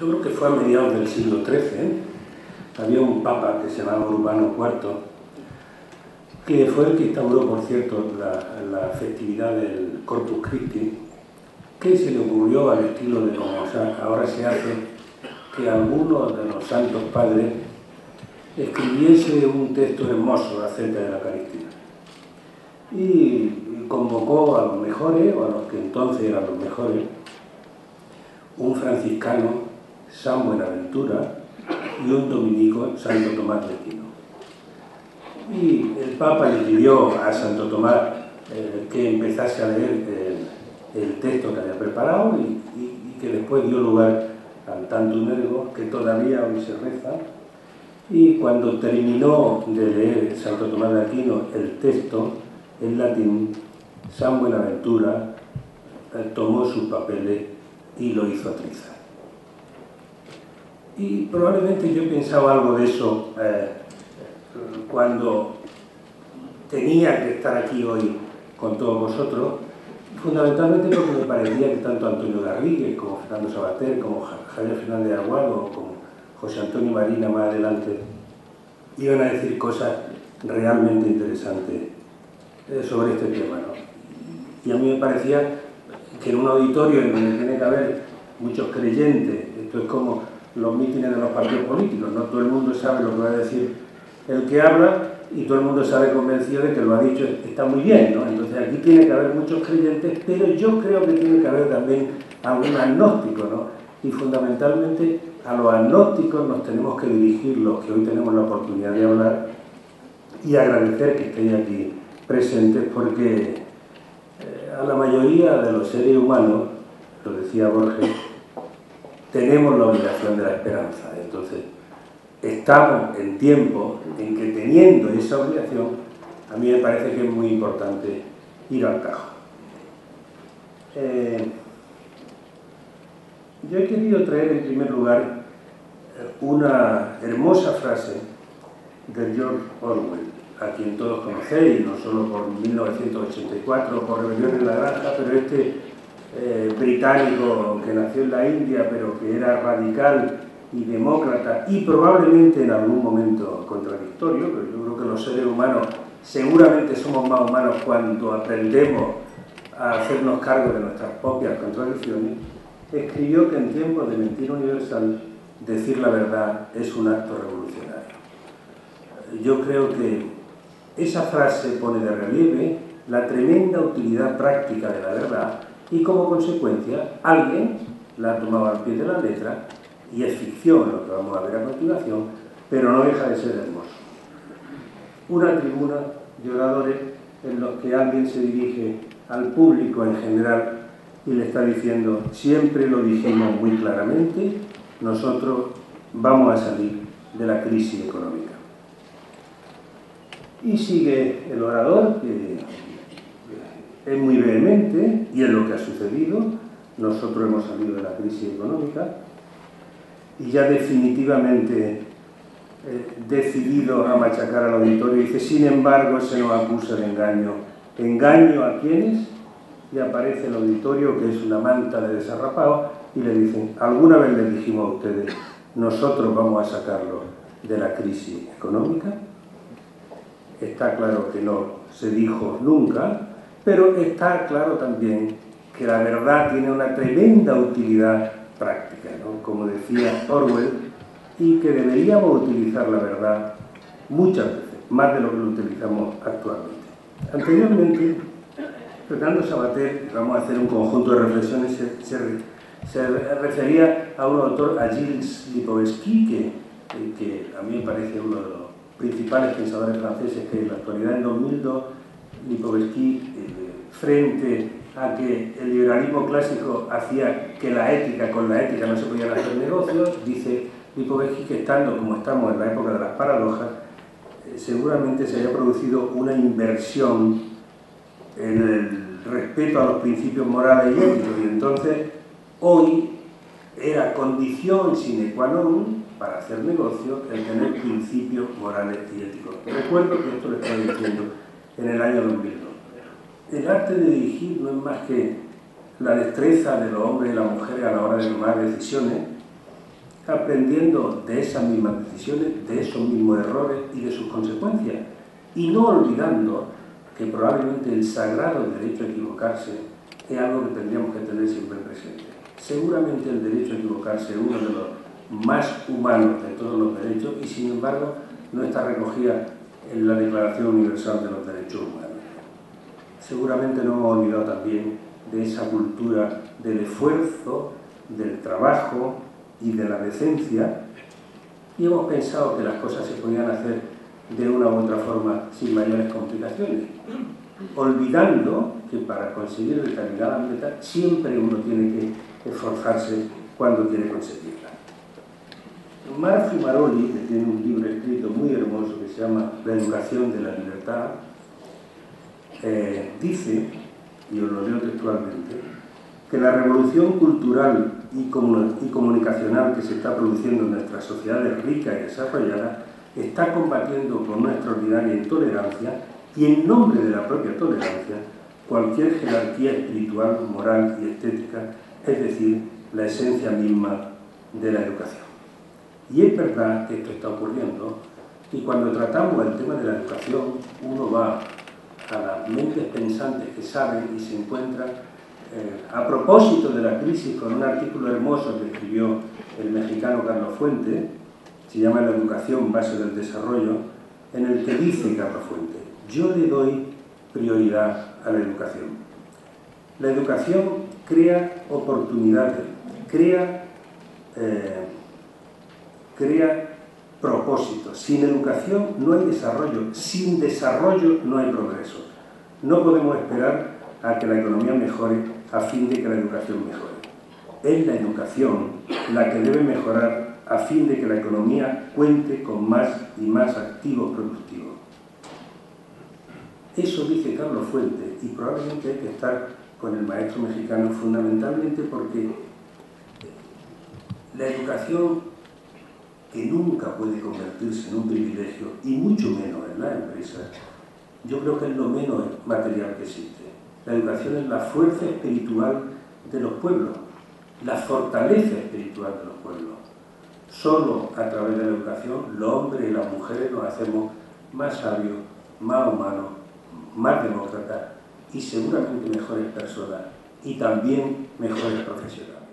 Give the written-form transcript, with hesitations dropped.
Yo creo que fue a mediados del siglo XIII, había un papa que se llamaba Urbano IV, que fue el que instauró, por cierto, la festividad del Corpus Christi, que se le ocurrió al estilo de como ahora se hace, que alguno de los santos padres escribiese un texto hermoso acerca de la Eucaristía. Y convocó a los mejores, o a los que entonces eran los mejores, un franciscano, San Buenaventura, y un dominico, Santo Tomás de Aquino. Y el Papa le pidió a Santo Tomás que empezase a leer el texto que había preparado y que después dio lugar al Tantum Ergo, que todavía hoy se reza. Y cuando terminó de leer Santo Tomás de Aquino el texto en latín, San Buenaventura tomó sus papeles y lo hizo trizas. Y probablemente yo pensaba algo de eso cuando tenía que estar aquí hoy con todos vosotros, fundamentalmente porque me parecía que tanto Antonio Garrigues como Fernando Sabater, como Javier Fernández de Aguado, como José Antonio Marina más adelante, iban a decir cosas realmente interesantes sobre este tema, ¿no? Y a mí me parecía que en un auditorio en donde tiene que haber muchos creyentes, esto es como los mítines de los partidos políticos, no todo el mundo sabe lo que va a decir el que habla y todo el mundo sabe convencido de que lo ha dicho está muy bien, ¿no? Entonces aquí tiene que haber muchos creyentes, pero yo creo que tiene que haber también algún agnóstico, ¿no? Y fundamentalmente a los agnósticos nos tenemos que dirigir los que hoy tenemos la oportunidad de hablar y agradecer que estéis aquí presentes porque a la mayoría de los seres humanos, lo decía Borges, tenemos la obligación de la esperanza. Entonces, estamos en tiempo en que teniendo esa obligación, a mí me parece que es muy importante ir al tajo. Yo he querido traer en primer lugar una hermosa frase de George Orwell, a quien todos conocéis, no solo por 1984, por Rebelión en la Granja, pero británico que nació en la India, pero que era radical y demócrata y probablemente en algún momento contradictorio, pero yo creo que los seres humanos seguramente somos más humanos cuando aprendemos a hacernos cargo de nuestras propias contradicciones, escribió que en tiempos de mentira universal decir la verdad es un acto revolucionario. Yo creo que esa frase pone de relieve la tremenda utilidad práctica de la verdad y como consecuencia alguien la ha tomado al pie de la letra y es ficción lo que vamos a ver a continuación, pero no deja de ser hermoso. Una tribuna de oradores en los que alguien se dirige al público en general y le está diciendo, siempre lo dijimos muy claramente, nosotros vamos a salir de la crisis económica. Y sigue el orador, que es muy vehemente, y es lo que ha sucedido, nosotros hemos salido de la crisis económica, y ya definitivamente decidido a machacar al auditorio, dice, sin embargo, se nos acusa de engaño. ¿Engaño a quiénes? Y aparece el auditorio, que es una manta de desarrapado, y le dicen, alguna vez les dijimos a ustedes, nosotros vamos a sacarlo de la crisis económica. Está claro que no se dijo nunca, pero está claro también que la verdad tiene una tremenda utilidad práctica, ¿no? Como decía Orwell, y que deberíamos utilizar la verdad muchas veces, más de lo que lo utilizamos actualmente. Anteriormente, Fernando Sabater, vamos a hacer un conjunto de reflexiones, se refería a un autor, a Gilles Lipovetsky, que a mí me parece uno de los principales pensadores franceses que en la actualidad, en 2002, Lipovetsky, frente a que el liberalismo clásico hacía que la ética, con la ética no se podían hacer negocios, dice Lipovetsky que estando como estamos en la época de las paradojas, seguramente se haya producido una inversión en el respeto a los principios morales y éticos, y entonces hoy era condición sine qua non para hacer negocio el tener principios morales y éticos. Recuerdo que esto lo estaba diciendo en el año 2002. El arte de dirigir no es más que la destreza de los hombres y las mujeres a la hora de tomar decisiones, aprendiendo de esas mismas decisiones, de esos mismos errores y de sus consecuencias, y no olvidando que probablemente el sagrado derecho a equivocarse es algo que tendríamos que tener siempre presente. Seguramente el derecho a equivocarse es uno de los más humanos de todos los derechos y, sin embargo, no está recogida en la Declaración Universal de los Derechos Humanos. Seguramente no hemos olvidado también de esa cultura del esfuerzo, del trabajo y de la decencia, y hemos pensado que las cosas se podían hacer de una u otra forma sin mayores complicaciones, olvidando que para conseguir determinada meta siempre uno tiene que esforzarse cuando quiere conseguirla. Marc Fumaroli, que tiene un libro escrito muy hermoso que se llama La educación de la libertad, dice, y os lo leo textualmente, que la revolución cultural y comunicacional que se está produciendo en nuestras sociedades ricas y desarrolladas está combatiendo con una extraordinaria intolerancia y en nombre de la propia tolerancia cualquier jerarquía espiritual, moral y estética, es decir, la esencia misma de la educación. Y es verdad que esto está ocurriendo y cuando tratamos el tema de la educación uno va a las mentes pensantes que saben y se encuentra a propósito de la crisis con un artículo hermoso que escribió el mexicano Carlos Fuentes, se llama La educación base del desarrollo, en el que dice Carlos Fuentes: yo le doy prioridad a la educación. La educación crea oportunidades, crea propósitos. Sin educación no hay desarrollo, sin desarrollo no hay progreso. No podemos esperar a que la economía mejore a fin de que la educación mejore. Es la educación la que debe mejorar a fin de que la economía cuente con más y más activos productivos. Eso dice Carlos Fuentes y probablemente hay que estar con el maestro mexicano fundamentalmente porque la educación, que nunca puede convertirse en un privilegio y mucho menos en las empresas, yo creo que es lo menos material que existe. La educación es la fuerza espiritual de los pueblos, la fortaleza espiritual de los pueblos. Solo a través de la educación los hombres y las mujeres nos hacemos más sabios, más humanos, más demócratas y seguramente mejores personas y también mejores profesionales.